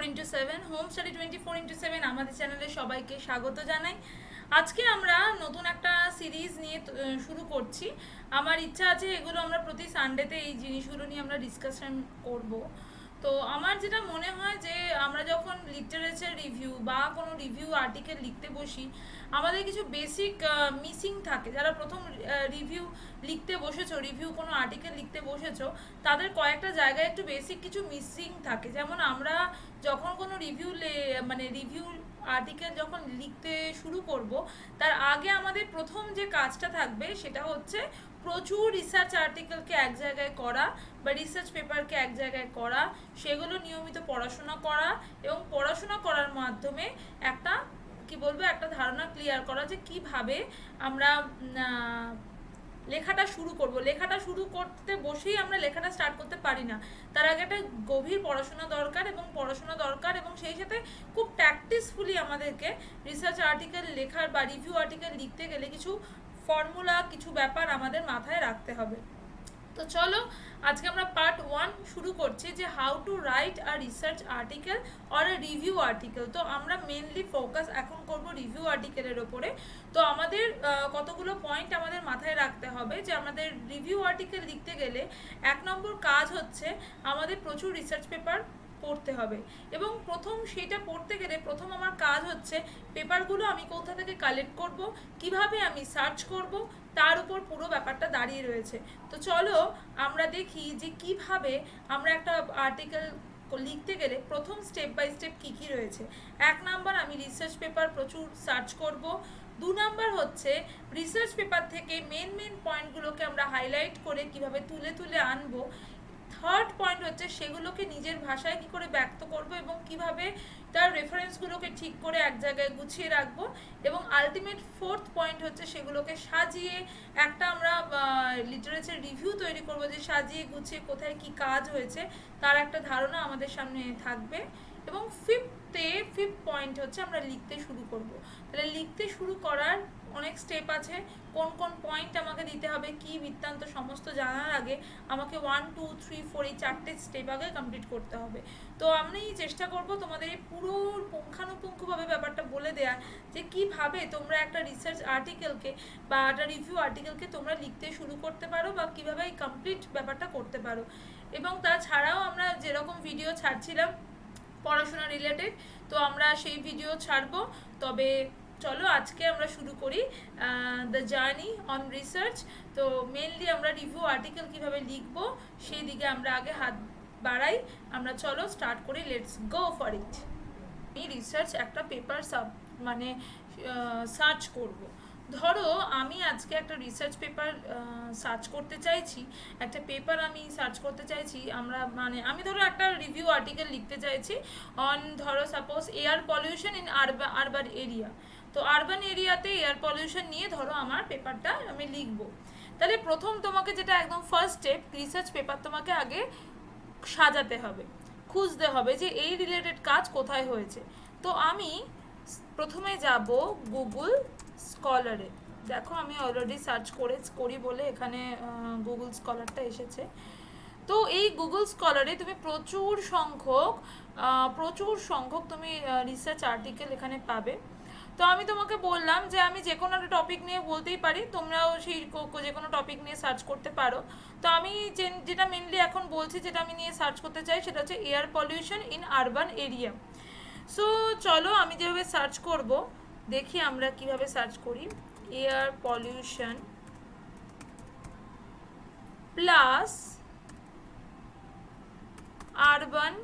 24x7 home study 24x7 আমাদের চ্যানেলে সবাইকে স্বাগত জানাই। আজকে আমরা নতুন একটা সিরিজ নিয়ে শুরু করছি। আমার ইচ্ছা আছে এগুলো আমরা প্রতি সানডেতে এই জিনিসগুলো নিয়ে আমরা ডিসকাশন করব। তো আমার যেটা মনে হয় যে আমরা যখন লিটারেচার রিভিউ বা কোনো রিভিউ আর্টিকেল লিখতে বসি, আমাদের কিছু বেসিক মিসিং থাকে। যারা প্রথম রিভিউ লিখতে বসেছো, রিভিউ কোনো আর্টিকেল লিখতে বসেছো, তাদের কয়েকটা জায়গায় একটু বেসিক কিছু মিসিং থাকে। যেমন আমরা যখন কোনো রিভিউ রিভিউ আর্টিকেল যখন লিখতে শুরু করব, তার আগে আমাদের প্রথম যে কাজটা থাকবে সেটা হচ্ছে প্রচুর রিসার্চ আর্টিকেলকে এক জায়গায় করা বা রিসার্চ পেপারকে এক জায়গায় করা, সেগুলো নিয়মিত পড়াশোনা করা এবং পড়াশোনা করার মাধ্যমে একটা একটা ধারণা ক্লিয়ার করা যে কিভাবে আমরা লেখাটা শুরু করব। লেখাটা শুরু করতে বসেই আমরা লেখাটা স্টার্ট করতে পারি না, তার আগে একটা গভীর পড়াশোনা দরকার এবং সেই সাথে খুব প্র্যাকটিসফুলি আমাদেরকে রিসার্চ আর্টিকেল লেখার বা রিভিউ আর্টিকেল লিখতে গেলে কিছু ফর্মুলা, কিছু ব্যাপার আমাদের মাথায় রাখতে হবে। তো চলো আজকে আমরা পার্ট 1 শুরু করছি, যে how to write a research article or a review article. তো আমরা মেনলি ফোকাস এখন করব রিভিউ আর্টিকেলের ওপরে। তো আমাদের কতগুলো পয়েন্ট আমাদের মাথায় রাখতে হবে, যে আমাদের রিভিউ আর্টিকেল লিখতে গেলে 1 নম্বর কাজ হচ্ছে আমাদের প্রচুর রিসার্চ পেপার পড়তে হবে। এবং সেটা পড়তে গেলে প্রথম আমার কাজ হচ্ছে পেপারগুলো আমি কোথা থেকে কালেক্ট করব, কিভাবে আমি সার্চ করব, তার উপর পুরো ব্যাপারটা দাঁড়িয়ে রয়েছে। তো চলো আমরা দেখি যে কিভাবে আমরা একটা আর্টিকেল লিখতে গেলে প্রথম স্টেপ বাই স্টেপ কী কী রয়েছে। 1 নাম্বার, আমি রিসার্চ পেপার প্রচুর সার্চ করব। 2 নাম্বার হচ্ছে রিসার্চ পেপার থেকে মেন পয়েন্টগুলোকে আমরা হাইলাইট করে কিভাবে তুলে আনবো। 3rd পয়েন্ট হচ্ছে সেগুলোকে নিজের ভাষায় কী করে ব্যক্ত করব এবং কিভাবে তার রেফারেন্সগুলোকে ঠিক করে এক জায়গায় গুছিয়ে রাখবো। এবং আলটিমেট 4th পয়েন্ট হচ্ছে সেগুলোকে সাজিয়ে একটা আমরা লিটারেচার রিভিউ তৈরি করব, যে সাজিয়ে গুছিয়ে কোথায় কি কাজ হয়েছে তার একটা ধারণা আমাদের সামনে থাকবে। এবং 5th পয়েন্ট হচ্ছে আমরা লিখতে শুরু করব। তাহলে লিখতে শুরু করার অনেক স্টেপ আছে, কোন কোন পয়েন্ট আমাকে দিতে হবে, কি বৃত্তান্ত সমস্ত জানার আগে আমাকে 1 2 3 4 এই 4টে স্টেপ আগে কমপ্লিট করতে হবে। তো আমি চেষ্টা করব তোমাদের এই পুরো পুঙ্খানুপুঙ্খভাবে ব্যাপারটা বলে দেওয়া, যে কিভাবে তোমরা একটা রিসার্চ আর্টিকেলকে বা একটা রিভিউ আর্টিকেলকে তোমরা লিখতে শুরু করতে পারো বা কিভাবে এই কমপ্লিট ব্যাপারটা করতে পারো। এবং তাছাড়াও আমরা যেরকম ভিডিও ছাড়ছিলাম পড়াশোনা রিলেটেড, তো আমরা সেই ভিডিও ছাড়বো। তবে চলো আজকে আমরা শুরু করি দ্য জার্নি অন রিসার্চ। তো মেনলি আমরা রিভিউ আর্টিকেল কিভাবে লিখবো সেই দিকে আমরা আগে হাত বাড়াই। আমরা চলো স্টার্ট করি, লেটস গো ফর ইট। এই রিসার্চ একটা পেপার সার্চ করব। ধরো আমি আজকে একটা রিসার্চ পেপার সার্চ করতে চাইছি, একটা পেপার আমি সার্চ করতে চাইছি। আমি ধরো একটা রিভিউ আর্টিকেল লিখতে চাইছি অন, ধরো suppose air pollution in urban area. তো আরবান এরিয়াতে এয়ার পলিউশন নিয়ে ধরো আমার পেপারটা আমি লিখবো। তাহলে প্রথম তোমাকে যেটা একদম ফার্স্ট স্টেপ, রিসার্চ পেপার তোমাকে আগে সাজাতে হবে, খুঁজতে হবে যে এই রিলেটেড কাজ কোথায় হয়েছে। তো আমি প্রথমে যাব গুগল স্কলারে। দেখো আমি অলরেডি সার্চ করি বলে এখানে গুগল স্কলারটা এসেছে। তো এই গুগল স্কলারে তুমি প্রচুর সংখ্যক তুমি রিসার্চ আর্টিকেল এখানে পাবে। তো আমি তোমাকে বললাম যে আমি যে কোনো একটা টপিক নিয়ে বলতেই পারি, তোমরাও সেই যে কোনো টপিক নিয়ে সার্চ করতে পারো। তো আমি যেটা মেনলি এখন বলছি, যেটা আমি নিয়ে সার্চ করতে চাই, সেটা হচ্ছে air pollution in urban area. So চলো আমি যেভাবে সার্চ করব, দেখি আমরা কিভাবে সার্চ করি। Air pollution plus urban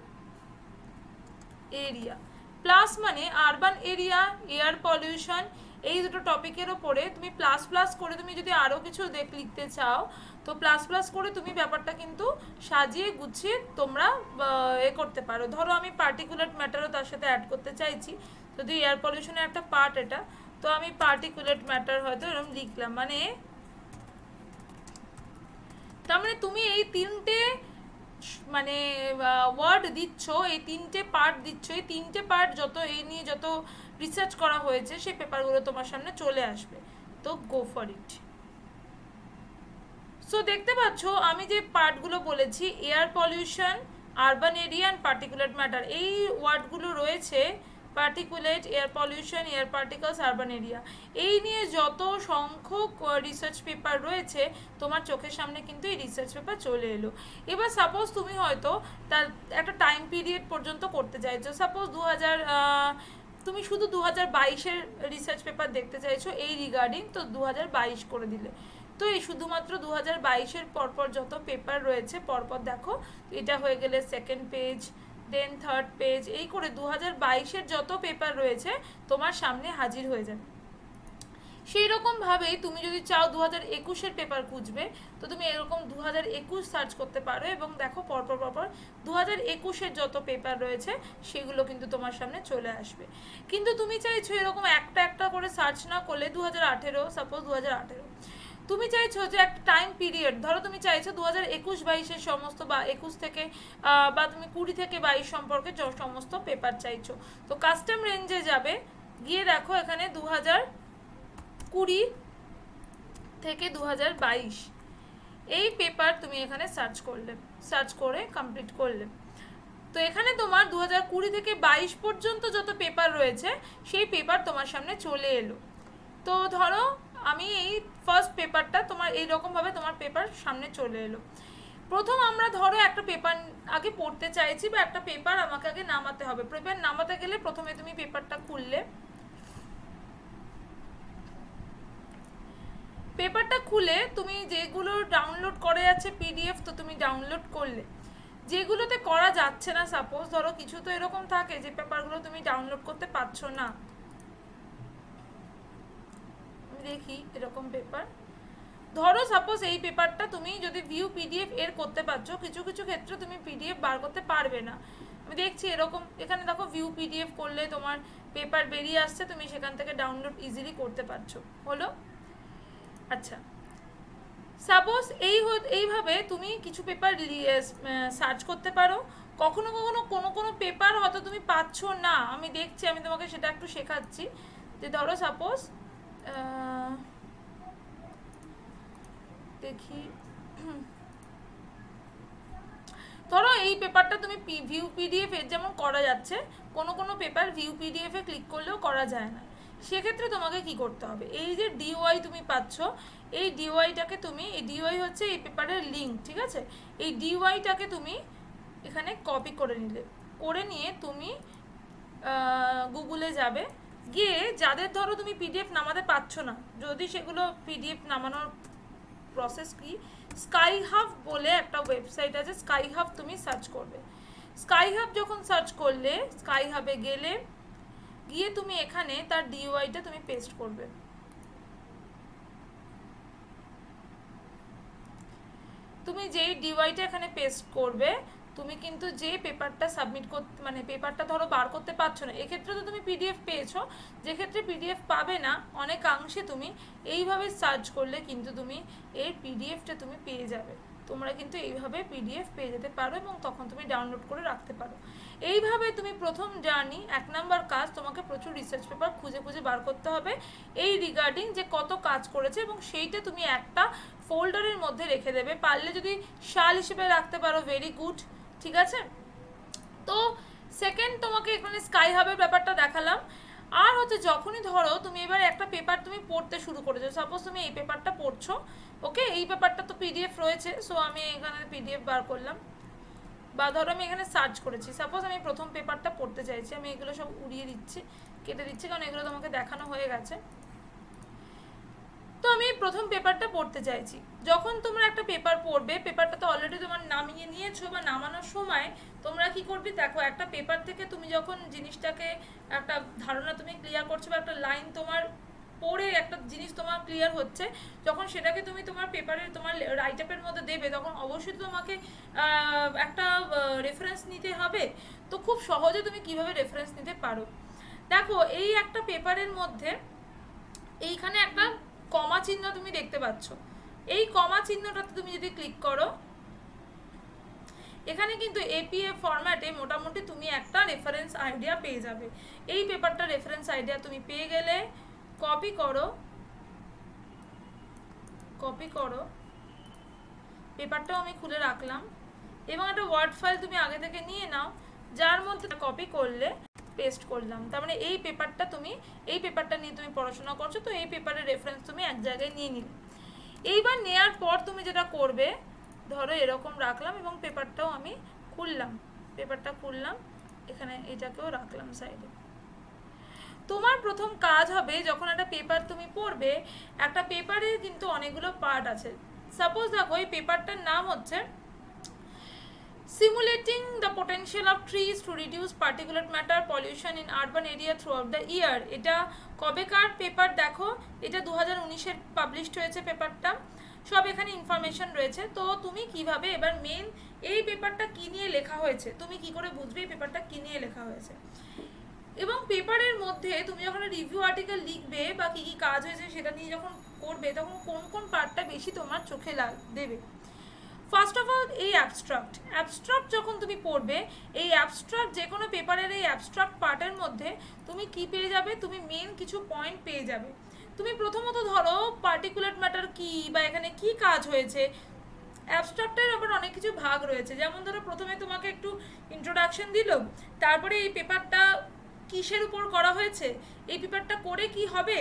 area, plus মানে আরবান এরিয়া, এয়ার পলিউশন, এই দুটো টপিকের ওপরে তুমি প্লাস করে তুমি যদি আরও কিছু লিখতে চাও, তো প্লাস করে তুমি ব্যাপারটা কিন্তু সাজিয়ে গুছিয়ে তোমরা করতে পারো। ধরো আমি পার্টিকুলার ম্যাটারও তার সাথে অ্যাড করতে চাইছি, যদি এয়ার পলিউশনের একটা পার্ট এটা, তো আমি পার্টিকুলার ম্যাটার হয়তো এরকম লিখলাম। তার মানে তুমি এই 3টে ওয়ার্ড দিচ্ছ, এই 3টে পার্ট দিচ্ছ, এই 3টে পার্ট এই নিয়ে যত রিসার্চ করা হয়েছে সেই পেপারগুলো তোমার সামনে চলে আসবে। তো গো ফর ইট। সো দেখতে পাচ্ছ আমি যে পার্টগুলো বলেছি, air pollution urban area and particulate matter, এই ওয়ার্ডগুলো রয়েছে, particulate, air pollution, air particles, urban area, এই নিয়ে যত সংখ্যক রিসার্চ পেপার রয়েছে তোমার চোখের সামনে কিন্তু এই রিসার্চ পেপার চলে এলো। এবার সাপোজ তুমি হয়তো তার একটা টাইম পিরিয়ড পর্যন্ত করতে চাইছো, সাপোজ তুমি শুধু 2022-এর রিসার্চ পেপার দেখতে চাইছো এই রিগার্ডিং, তো 2022 করে দিলে। তো এই শুধুমাত্র 2022-এর পরপর যত পেপার রয়েছে পরপর দেখো, এটা হয়ে গেলে সেকেন্ড পেজ, দেন থার্ড পেজ, এই করে 2022-এর যত পেপার রয়েছে তোমার সামনে হাজির হয়ে যাবে। সেই রকমভাবেই তুমি যদি চাও 2021-এর পেপার খুঁজবে, তো তুমি এরকম 2021 সার্চ করতে পারো এবং দেখো পরপর 2021-এর যত পেপার রয়েছে সেগুলো কিন্তু তোমার সামনে চলে আসবে। কিন্তু তুমি চাইছো এরকম একটা একটা করে সার্চ না করলে 2018, সাপোজ 2018 তুমি চাইছো যে একটা টাইম পিরিয়ড, ধরো তুমি চাইছো 2021-22-এর সমস্ত, বা 21 থেকে বা তুমি 20 থেকে 22 সম্পর্কে সমস্ত পেপার চাইছো, তো কাস্টম রেঞ্জে যাবে, গিয়ে দেখো এখানে 2020 থেকে 2022 এই পেপার তুমি এখানে সার্চ করে কমপ্লিট করলে, তো এখানে তোমার 2020 থেকে 22 পর্যন্ত যত পেপার রয়েছে সেই পেপার তোমার সামনে চলে এলো। তো ধরো আমি এই ফার্স্ট পেপারটা তোমার এইরকমভাবে তোমার পেপার সামনে চলে এলো। প্রথম আমরা ধরো একটা পেপার আগে পড়তে চাইছি, বা একটা পেপার আমাকে আগে নামাতে হবে। পেপার নামাতে গেলে প্রথমে তুমি পেপারটা খুললে, পেপারটা খুলে তুমি যেগুলো ডাউনলোড করা যাচ্ছে পিডিএফ, তো তুমি ডাউনলোড করলে। যেগুলোতে করা যাচ্ছে না, সাপোজ ধরো কিছু তো এরকম থাকে যে পেপারগুলো তুমি ডাউনলোড করতে পারছো না, দেখি এরকম পেপার, ধরো সাপোজ এই পেপারটা তুমি যদি ভিউ পিডিএফ এর করতে পারছো, কিছু কিছু ক্ষেত্রে তুমি পিডিএফ বার করতে পারবে না। আমি দেখছি এরকম, এখানে দেখো ভিউ পিডিএফ করলে তোমার পেপার বেরিয়ে আসছে, তুমি সেখান থেকে ডাউনলোড ইজিলি করতে পারছো, হলো। আচ্ছা, সাপোজ এইভাবে তুমি কিছু পেপার সার্চ করতে পারো। কখনো কখনো কোনো পেপার হয়তো তুমি পাচ্ছ না, আমি দেখছি, আমি তোমাকে সেটা একটু শেখাচ্ছি। যে ধরো সাপোজ দেখি, ধরো এই পেপারটা তুমি ভিউ পিডিএফ এর যেমন করা যাচ্ছে, কোনো পেপার ভিউ পিডিএফ এ ক্লিক করলেও করা যায় না। সেক্ষেত্রে তোমাকে কি করতে হবে, এই যে ডিওয়াই তুমি পাচ্ছ, এই ডিওয়াইটাকে তুমি, এই ডিওয়াই হচ্ছে এই পেপারের লিঙ্ক, ঠিক আছে, এই ডিওয়াইটাকে তুমি এখানে কপি করে নিয়ে তুমি গুগলে যাবে, গিয়ে যাদের ধরো তুমি পিডিএফ নামাতে পারছো না, যদি সেগুলো পিডিএফ নামানোর প্রসেস কি, স্কাই হাব বলে একটা ওয়েবসাইট আছে, স্কাই হাব তুমি সার্চ করবে। স্কাই হাব যখন সার্চ করলে, স্কাই হাবে গিয়ে তুমি এখানে তার ডিওয়াইটা তুমি পেস্ট করবে। তুমি যেই ডিওয়াইটা এখানে পেস্ট করবে, তুমি কিন্তু যে পেপারটা সাবমিট করতে, মানে পেপারটা ধরো বার করতে পারছো না, এক্ষেত্রে তো তুমি পিডিএফ পেয়েছো, যে ক্ষেত্রে পিডিএফ পাবে না অনেকাংশে তুমি এইভাবে সার্চ করলে কিন্তু তুমি এই পিডিএফটা তুমি পেয়ে যাবে। তোমরা কিন্তু এইভাবে পিডিএফ পেয়ে যেতে পারো এবং তখন তুমি ডাউনলোড করে রাখতে পারো। এইভাবে তুমি প্রথম জার্নি, 1 নাম্বার কাজ, তোমাকে প্রচুর রিসার্চ পেপার খুঁজে বার করতে হবে এই রিগার্ডিং যে কত কাজ করেছে, এবং সেইটা তুমি একটা ফোল্ডারের মধ্যে রেখে দেবে, পারলে যদি সাল হিসেবে রাখতে পারো ভেরি গুড, ঠিক আছে। তো সেকেন্ড তোমাকে এখানে স্কাই হাবের ব্যাপারটা দেখালাম। আর হচ্ছে যখনই ধরো তুমি এবার একটা পেপার তুমি পড়তে শুরু করেছো, সাপোজ তুমি এই পেপারটা পড়ছো, ওকে, এই পেপারটা তো পিডিএফ রয়েছে, সো আমি এখানে পিডিএফ বার করলাম, বা ধরো আমি এখানে সার্চ করেছি, সাপোজ আমি প্রথম পেপারটা পড়তে চাইছি, আমি এগুলো সব উড়িয়ে দিচ্ছি, কেটে দিচ্ছি, কারণ এগুলো তোমাকে দেখানো হয়ে গেছে। তো আমি প্রথম পেপারটা পড়তে চাইছি। যখন তোমরা একটা পেপার পড়বে, পেপারটা তো অলরেডি তোমার নামিয়ে নিয়েছো, বা নামানোর সময় তোমরা কি করবে, দেখো একটা পেপার থেকে তুমি যখন জিনিসটাকে একটা ধারণা তুমি ক্লিয়ার করছো, বা একটা লাইন তোমার পড়ে একটা জিনিস তোমার ক্লিয়ার হচ্ছে, যখন সেটাকে তুমি তোমার পেপারের তোমার রাইট আপের মধ্যে দেবে, তখন অবশ্যই তোমাকে একটা রেফারেন্স নিতে হবে। তো খুব সহজে তুমি কিভাবে রেফারেন্স নিতে পারো, দেখো এই একটা পেপারের মধ্যে এইখানে একটা কমা চিহ্ন তুমি দেখতে পাচ্ছ, এই কমা চিহ্নটাতে তুমি যদি ক্লিক করো, এখানে কিন্তু এপিএফ ফরম্যাটে মোটামুটি তুমি একটা রেফারেন্স আইডিয়া পেয়ে যাবে। এই পেপারটা রেফারেন্স আইডিয়া তুমি পেয়ে গেলে কপি করো, পেপারটাও আমি খুলে রাখলাম, এবং একটা ওয়ার্ড ফাইল তুমি আগে থেকে নিয়ে নাও, যার মধ্যে কপি করলে পেস্ট করলাম। তার মানে এই পেপারটা নিয়ে তুমি পড়াশোনা করছো, তো এই পেপারের রেফারেন্স তুমি এক জায়গায় নিয়ে নিলে। এইবার নেওয়ার পর তুমি যেটা করবে, ধরো এরকম রাখলাম এবং পেপারটাও আমি খুললাম, এখানে এটাকেও রাখলাম সাইডে। তোমার প্রথম কাজ হবে, যখন একটা পেপার তুমি পড়বে, একটা পেপারের কিন্তু অনেকগুলো পার্ট আছে। সাপোজ দেখো এই পেপারটার নাম হচ্ছে Simulating the Potential of Trees to Reduce Particulate Matter Pollution in Urban Area Throughout the Year। এটা কবেকার পেপার দেখো, এটা 2019-এর পাবলিশড হয়েছে পেপারটা, সব এখানে ইনফরমেশন রয়েছে। তো তুমি কিভাবে এবার মেন এই পেপারটা কী নিয়ে লেখা হয়েছে, তুমি কি করে বুঝবে এই পেপারটা কী নিয়ে লেখা হয়েছে। এবং পেপারের মধ্যে তুমি যখন রিভিউ আর্টিকেল লিখবে বা কী কী কাজ হয়েছে সেটা নিয়ে যখন করবে, তখন কোন কোন পার্টটা বেশি তোমার চোখে দেবে। ফার্স্ট অফ অল এই অ্যাবস্ট্রাক্ট যখন তুমি পড়বে, এই অ্যাবস্ট্রাক্ট যে কোনো পেপারের এই অ্যাবস্ট্রাক্ট পার্টের মধ্যে তুমি কি পেয়ে যাবে, তুমি মেন কিছু পয়েন্ট পেয়ে যাবে। তুমি প্রথমত ধরো পার্টিকুলেট ম্যাটার কি বা এখানে কি কাজ হয়েছে। অ্যাবস্ট্রাক্টের আবার অনেক কিছু ভাগ রয়েছে, যেমন ধরো প্রথমে তোমাকে একটু ইন্ট্রোডাকশন দিল, তারপরে এই পেপারটা কিসের উপর করা হয়েছে, এই পেপারটা করে কি হবে,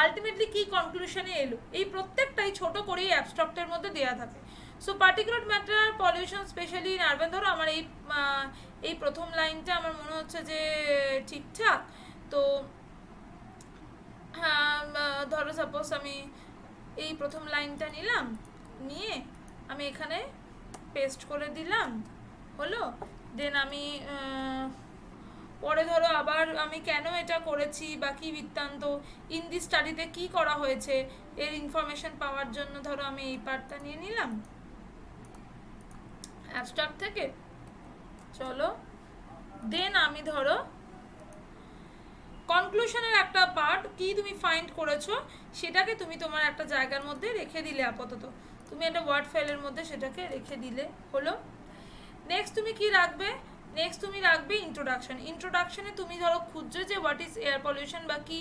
আলটিমেটলি কি কনক্লুশনে এলো, এই প্রত্যেকটাই ছোট করেই অ্যাবস্ট্রাক্টের মধ্যে দেওয়া থাকে। So particular matter pollution specially in urban, ধরো আমার এই প্রথম লাইনটা আমার মনে হচ্ছে যে ঠিকঠাক। তো হ্যাঁ, ধরো সাপোজ আমি এই প্রথম লাইনটা নিয়ে আমি এখানে পেস্ট করে দিলাম, হলো। দেন আমি পরে ধরো আবার আমি কেন এটা করেছি বা কী বৃত্তান্ত, ইন দি স্টাডিতে কী করা হয়েছে, এর ইনফরমেশন পাওয়ার জন্য ধরো আমি এই পার্টটা নিয়ে নিলাম অ্যাবস্ট্রাক্ট থেকে। চলো, দেন আমি ধরো কনক্লুশনের একটা পার্ট কি তুমি ফাইন্ড করেছো সেটাকে তুমি তোমার একটা জায়গার মধ্যে রেখে দিলে, আপাতত তুমি একটা ওয়ার্ড ফাইলের মধ্যে সেটাকে রেখে দিলে, হলো। নেক্সট তুমি কি রাখবে, নেক্সট তুমি রাখবে ইন্ট্রোডাকশনে তুমি ধরো খুঁজছো যে হোয়াট ইজ এয়ার পলিউশন বা কি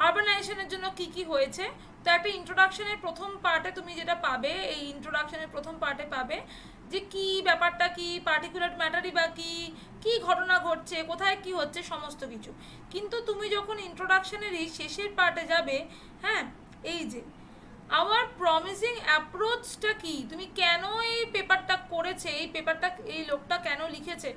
আরবানাইজেশনের জন্য কি কি হয়েছে। তো একটা ইন্ট্রোডাকশনের প্রথম পার্টে তুমি যেটা পাবে, এই ইন্ট্রোডাকশনের প্রথম পার্টে পাবে যে কি ব্যাপারটা, কি পার্টিকুলার ম্যাটারই বা কি ঘটনা ঘটছে, কোথায় কি হচ্ছে, সমস্ত কিছু। কিন্তু তুমি যখন ইন্ট্রোডাকশনের এই শেষের পার্টে যাবে, হ্যাঁ, এই যে আওয়ার প্রমিসিং অ্যাপ্রোচটা কি, তুমি কেন এই পেপারটা করেছে, এই পেপারটা এই লোকটা কেন লিখেছে,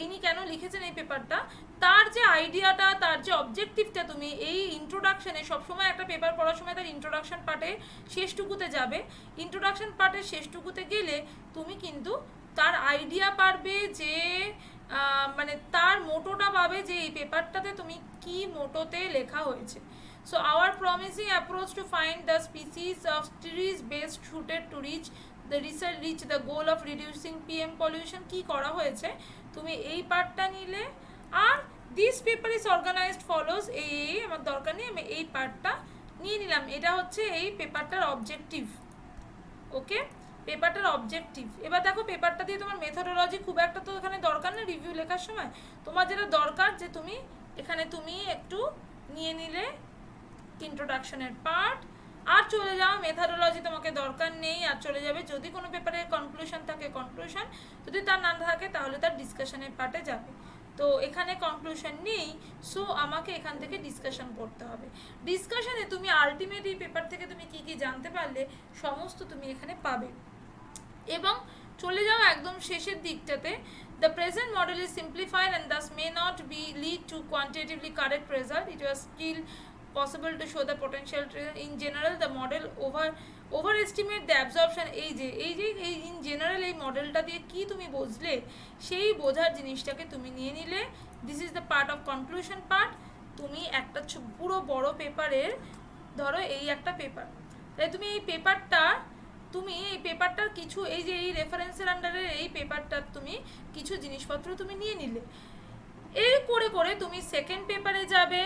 ইনি কেন লিখেছেন এই পেপারটা, তার যে আইডিয়াটা, তার যে অবজেক্টিভটা, তুমি এই ইন্ট্রোডাকশনে সবসময় একটা পেপার পড়ার সময় তার ইন্ট্রোডাকশন পার্টে শেষটুকুতে যাবে। ইন্ট্রোডাকশন পার্টের শেষটুকুতে গেলে তুমি কিন্তু তার আইডিয়া পারবে, যে মানে তার মোটোটা পাবে যে এই পেপারটাতে তুমি কি মোটোতে লেখা হয়েছে। So our promising approach to find the species of trees best suited to reach the goal of reducing PM pollution কি করা হয়েছে, তুমি এই পার্টটা নিলে। আর this paper is organized follows, এই আমার দরকার নেই, আমি এই পার্টটা নিয়ে নিলাম। এটা হচ্ছে এই পেপারটার অবজেক্টিভ, ওকে, পেপারটার অবজেক্টিভ। এবার দেখো পেপারটা দিয়ে তোমার মেথোডোলজি খুব একটা তো এখানে দরকার না রিভিউ লেখার সময়, তোমার যেটা দরকার যে তুমি এখানে তুমি একটু নিয়ে নিলে ইন্ট্রোডাকশনের পার্ট, আর চলে যাও মেথোডোলজি তোমাকে দরকার নেই, আর চলে যাবে যদি কোনো পেপারের কনক্লুশন থাকে কনক্লুশন, যদি তার না থাকে তাহলে তার ডিসকাশনের পার্টে যাবে। তো এখানে কনক্লুশন নেই, সো আমাকে এখান থেকে ডিসকাশন করতে হবে। ডিসকাশনে তুমি আলটিমেট এই পেপার থেকে তুমি কি কি জানতে পারলে সমস্ত তুমি এখানে পাবে। এবং চলে যাও একদম শেষের দিকটাতে, the present model is simplified and thus may not be lead to quantitatively correct result. It was still possible to show the potential in general the model overestimate the absorption। এই যে in general এই মডেলটা দিয়ে কি তুমি বুঝলে, সেই বোঝার জিনিসটাকে তুমি নিয়ে নিলে। This is the part of conclusion part. তুমি একটা পুরো বড় পেপারের ধরো এই একটা পেপার, তাই তুমি এই পেপারটার কিছু এই যে এই রেফারেন্সের আন্ডারে এই পেপারটার তুমি কিছু জিনিসপত্র তুমি নিয়ে নিলে। এই করে করে তুমি সেকেন্ড পেপারে যাবে,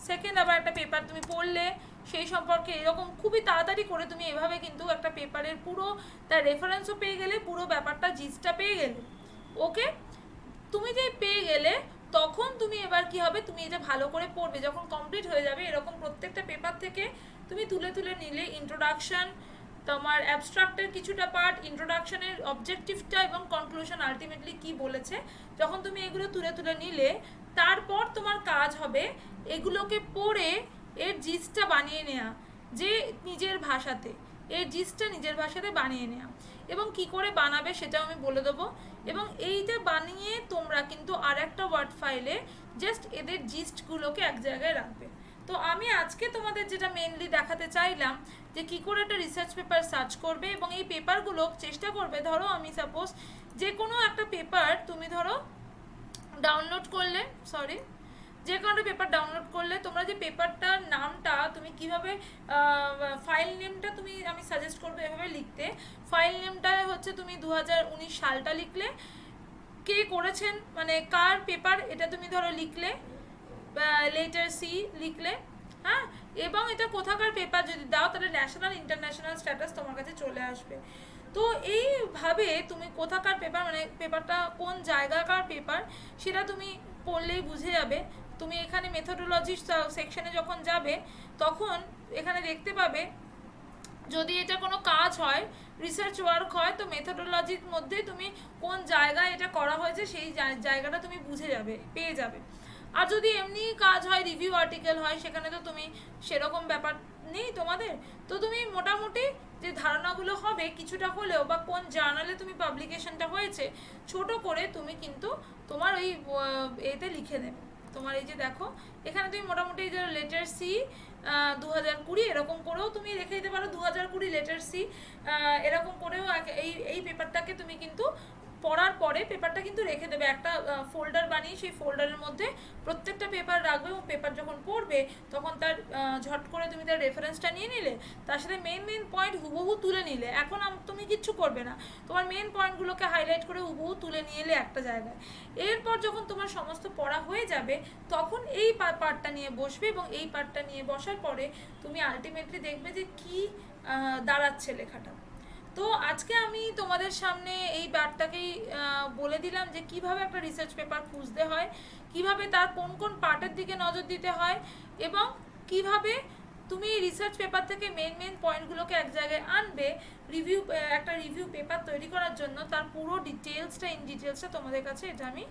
সেকেন্ড আবার একটা পেপার তুমি পড়লে সেই সম্পর্কে এরকম খুবই তাড়াতাড়ি করে তুমি এভাবে কিন্তু একটা পেপারের পুরো তার রেফারেন্সও পেয়ে গেলে, পুরো ব্যাপারটা জিসটা পেয়ে গেলে, ওকে। তুমি যে পেয়ে গেলে তখন তুমি এবার কি হবে, তুমি এটা ভালো করে পড়বে, যখন কমপ্লিট হয়ে যাবে এরকম প্রত্যেকটা পেপার থেকে তুমি তুলে তুলে নিলে ইন্ট্রোডাকশন, তোমার অ্যাবস্ট্রাক্টের কিছুটা পার্ট, ইন্ট্রোডাকশনের অবজেক্টিভটা এবং কনক্লুশন আলটিমেটলি কি বলেছে, যখন তুমি এগুলো তুলে তুলে নিলে, তারপর তোমার কাজ হবে এগুলোকে পড়ে এর জিসটা বানিয়ে নেওয়া, যে নিজের ভাষাতে, এর জিসটা নিজের ভাষাতে বানিয়ে নেওয়া। এবং কি করে বানাবে সেটাও আমি বলে দেবো। এবং এইটা বানিয়ে তোমরা কিন্তু আর একটা ওয়ার্ড ফাইলে জাস্ট এদের জিস্টগুলোকে এক জায়গায় রাখবে। তো আমি আজকে তোমাদের যেটা মেনলি দেখাতে চাইলাম যে কী করে একটা রিসার্চ পেপার সার্চ করবে, এবং এই পেপারগুলো চেষ্টা করবে, ধরো আমি সাপোজ যে কোনো একটা পেপার তুমি ধরো ডাউনলোড করলে, যে কোনো পেপার ডাউনলোড করলে, তোমরা যে পেপারটার নামটা তুমি কিভাবে, ফাইল নেমটা তুমি, আমি সাজেস্ট করবো এভাবে লিখতে। ফাইল নেমটা হচ্ছে তুমি 2019 সালটা লিখলে, কে করেছেন মানে কার পেপার এটা তুমি ধরো লিখলে, লেটার সি লিখলে, হ্যাঁ, এবং এটা কোথাকার পেপার যদি দাও তাহলে ন্যাশনাল ইন্টারন্যাশনাল স্ট্যাটাস তোমার কাছে চলে আসবে। তো এইভাবে তুমি কোথাকার পেপার মানে পেপারটা কোন জায়গাকার পেপার সেটা তুমি পড়লেই বুঝে যাবে। তুমি এখানে মেথোডোলজি সেকশনে যখন যাবে তখন এখানে দেখতে পাবে যদি এটা কোনো কাজ হয়, রিসার্চ ওয়ার্ক হয়, তো মেথোডোলজির মধ্যে তুমি কোন জায়গায় এটা করা হয়েছে সেই জায়গাটা তুমি বুঝে যাবে, পেয়ে যাবে। আর যদি এমনি কাজ হয়, রিভিউ আর্টিকেল হয়, সেখানে তো তুমি সেরকম ব্যাপার নেই তোমাদের। তো তুমি মোটামুটি যে ধারণাগুলো হবে কিছুটা হলেও, বা কোন জার্নালে তুমি পাবলিকেশনটা হয়েছে ছোট করে তুমি কিন্তু তোমার ওই এতে লিখে দেবে। তোমার এই যে দেখো এখানে তুমি মোটামুটি যে লেটার সি 2020 এরকম করেও তুমি রেখে দিতে পারো, 2020 লেটার সি এরকম করেও এই পেপারটাকে তুমি কিন্তু পড়ার পরে পেপারটা কিন্তু রেখে দেবে একটা ফোল্ডার বানিয়ে, সেই ফোল্ডারের মধ্যে প্রত্যেকটা পেপার রাখবে, এবং পেপার যখন পড়বে তখন তার ঝট করে তুমি তার রেফারেন্সটা নিয়ে নিলে, তার সাথে মেন পয়েন্ট হুবহু তুলে নিলে। এখন তুমি কিচ্ছু করবে না, তোমার মেন পয়েন্টগুলোকে হাইলাইট করে হুবহু তুলে নিয়ে এলে একটা জায়গায়। এরপর যখন তোমার সমস্ত পড়া হয়ে যাবে তখন এই পার্টটা নিয়ে বসবে, এবং এই পার্টটা নিয়ে বসার পরে তুমি আলটিমেটলি দেখবে যে কী দাঁড়াচ্ছে লেখাটা। তো আজকে আমি তোমাদের সামনে এই ব্যাপারটাকেই বলে দিলাম যে কিভাবে একটা রিসার্চ পেপার খুঁজতে হয়, কিভাবে তার কোন কোন পার্টের দিকে নজর দিতে হয়, এবং কিভাবে তুমি রিসার্চ পেপার থেকে মেন পয়েন্টগুলোকে এক জায়গায় আনবে একটা রিভিউ পেপার তৈরি করার জন্য। তার পুরো ডিটেলসটা তোমাদের কাছে এটা আমি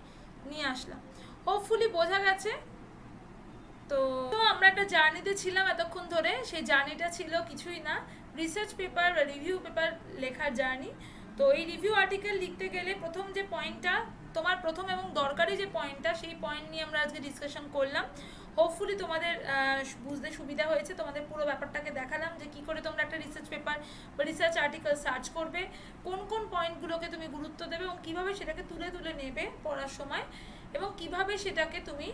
নিয়ে আসলাম। হোপফুলি বোঝা গেছে। তো আমরা একটা জার্নিতে ছিলাম এতক্ষণ ধরে, সেই জার্নিটা ছিল কিছুই না, রিসার্চ পেপার বা রিভিউ পেপার লেখার জার্নি। তো এই রিভিউ আর্টিকেল লিখতে গেলে প্রথম যে পয়েন্টটা, তোমার প্রথম এবং দরকারি যে পয়েন্টটা, সেই পয়েন্ট নিয়ে আমরা আজকে ডিসকাশন করলাম। হোপফুলি তোমাদের বুঝতে সুবিধা হয়েছে, তোমাদের পুরো ব্যাপারটাকে দেখালাম যে কী করে তোমরা একটা রিসার্চ পেপার বা রিসার্চ আর্টিকেল সার্চ করবে, কোন কোন পয়েন্টগুলোকে তুমি গুরুত্ব দেবে, এবং কীভাবে সেটাকে তুলে তুলে নেবে পড়ার সময়, এবং কিভাবে সেটাকে তুমি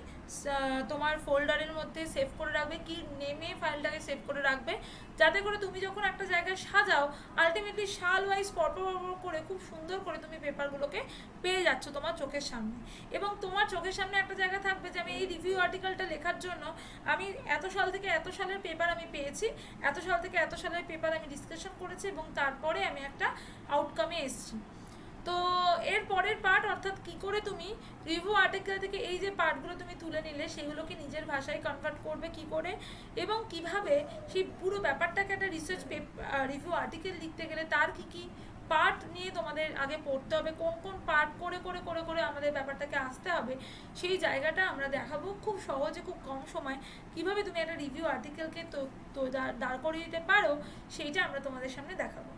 তোমার ফোল্ডারের মধ্যে সেভ করে রাখবে, কি নেমে ফাইলটাকে সেভ করে রাখবে, যাতে করে তুমি যখন একটা জায়গায় সাজাও আলটিমেটলি সাল ওয়াইজ পরপর করে খুব সুন্দর করে তুমি পেপারগুলোকে পেয়ে যাচ্ছ তোমার চোখের সামনে। এবং তোমার চোখের সামনে একটা জায়গা থাকবে যে আমি এই রিভিউ আর্টিকেলটা লেখার জন্য আমি এত সাল থেকে এত সালের পেপার আমি পেয়েছি, এত সাল থেকে এত সালের পেপার আমি ডিসকাশন করেছি, এবং তারপরে আমি একটা আউটকামে এসেছি। তো এর পরের পার্ট, অর্থাৎ কী করে তুমি রিভিউ আর্টিকেল থেকে এই যে পার্টগুলো তুমি তুলে নিলে সেগুলোকে নিজের ভাষায় কনভার্ট করবে কী করে, এবং কিভাবে সেই পুরো ব্যাপারটাকে একটা রিসার্চ রিভিউ আর্টিকেল লিখতে গেলে তার কী কী পার্ট নিয়ে তোমাদের আগে পড়তে হবে, কোন কোন পার্ট করে করে করে করে আমাদের ব্যাপারটাকে আসতে হবে, সেই জায়গাটা আমরা দেখাবো খুব সহজে, খুব কম সময় কিভাবে তুমি একটা রিভিউ আর্টিকেলকে তো দাঁড় করিয়ে দিতে পারো, সেইটা আমরা তোমাদের সামনে দেখাবো।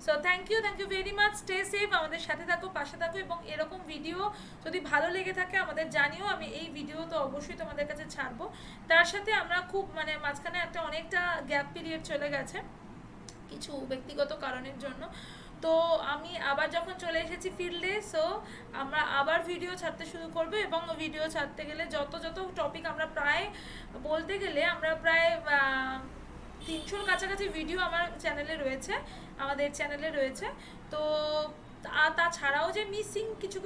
So thank you very much, stay safe, আমাদের সাথে থাকো, পাশে থাকো, এবং এরকম ভিডিও যদি ভালো লেগে থাকে আমাদের জানিও, আমি এই ভিডিও তো অবশ্যই তোমাদের কাছে ছাড়বো। তার সাথে আমরা খুব মাঝখানে একটা অনেকটা গ্যাপ পিরিয়ড চলে গেছে কিছু ব্যক্তিগত কারণের জন্য, তো আমি আবার যখন চলে এসেছি ফিল্ডে, সো আমরা আবার ভিডিও ছাড়তে শুরু করবো, এবং ভিডিও ছাড়তে গেলে যত টপিক আমরা প্রায় বলতে গেলে আমরা প্রায় 300-র কাছাকাছি ভিডিও আমাদের চ্যানেলে রয়েছে। তো তাছাড়াও যে মিসিং কিছু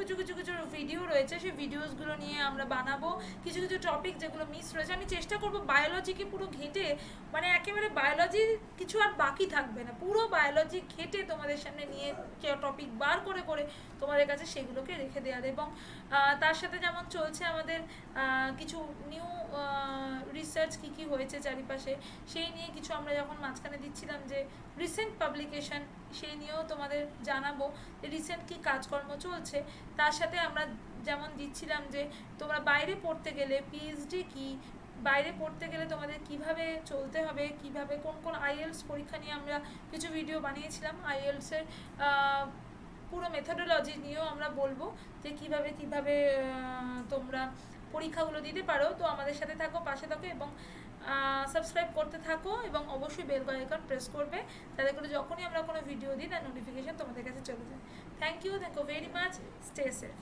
ভিডিও রয়েছে, সেই ভিডিওসগুলো নিয়ে আমরা বানাবো, কিছু টপিক যেগুলো মিস রয়েছে। আমি চেষ্টা করবো বায়োলজিকে পুরো ঘেঁটে, একেবারে বায়োলজির কিছু আর বাকি থাকবে না, পুরো বায়োলজি ঘেঁটে তোমাদের সামনে নিয়ে টপিক বার করে করে তোমাদের কাছে সেগুলোকে রেখে দেওয়ার। এবং তার সাথে যেমন চলছে আমাদের কিছু নিউ রিসার্চ কী কী হয়েছে চারিপাশে সেই নিয়ে কিছু আমরা যখন মাঝখানে দিচ্ছিলাম যে রিসেন্ট পাবলিকেশন, সেই নিয়েও তোমাদের জানাবো যে রিসেন্ট কী কাজকর্ম চলছে। তার সাথে আমরা যেমন দিচ্ছিলাম যে তোমরা বাইরে পড়তে গেলে পিএইচডি কী, বাইরে পড়তে গেলে তোমাদের কিভাবে চলতে হবে, কিভাবে কোন কোন আইএলস পরীক্ষা নিয়ে আমরা কিছু ভিডিও বানিয়েছিলাম। আইএলসের পুরো মেথডোলজি নিয়েও আমরা বলবো যে কিভাবে কিভাবে তোমরা পরীক্ষাগুলো দিতে পারো। তো আমাদের সাথে থাকো, পাশে থাকো এবং সাবস্ক্রাইব করতে থাকো এবং অবশ্যই বেল আইকন প্রেস করবে, তাতে করে যখনই আমরা কোনো ভিডিও দিই তার নোটিফিকেশন তোমাদের কাছে চলে যায়। Thank you very much, stay safe.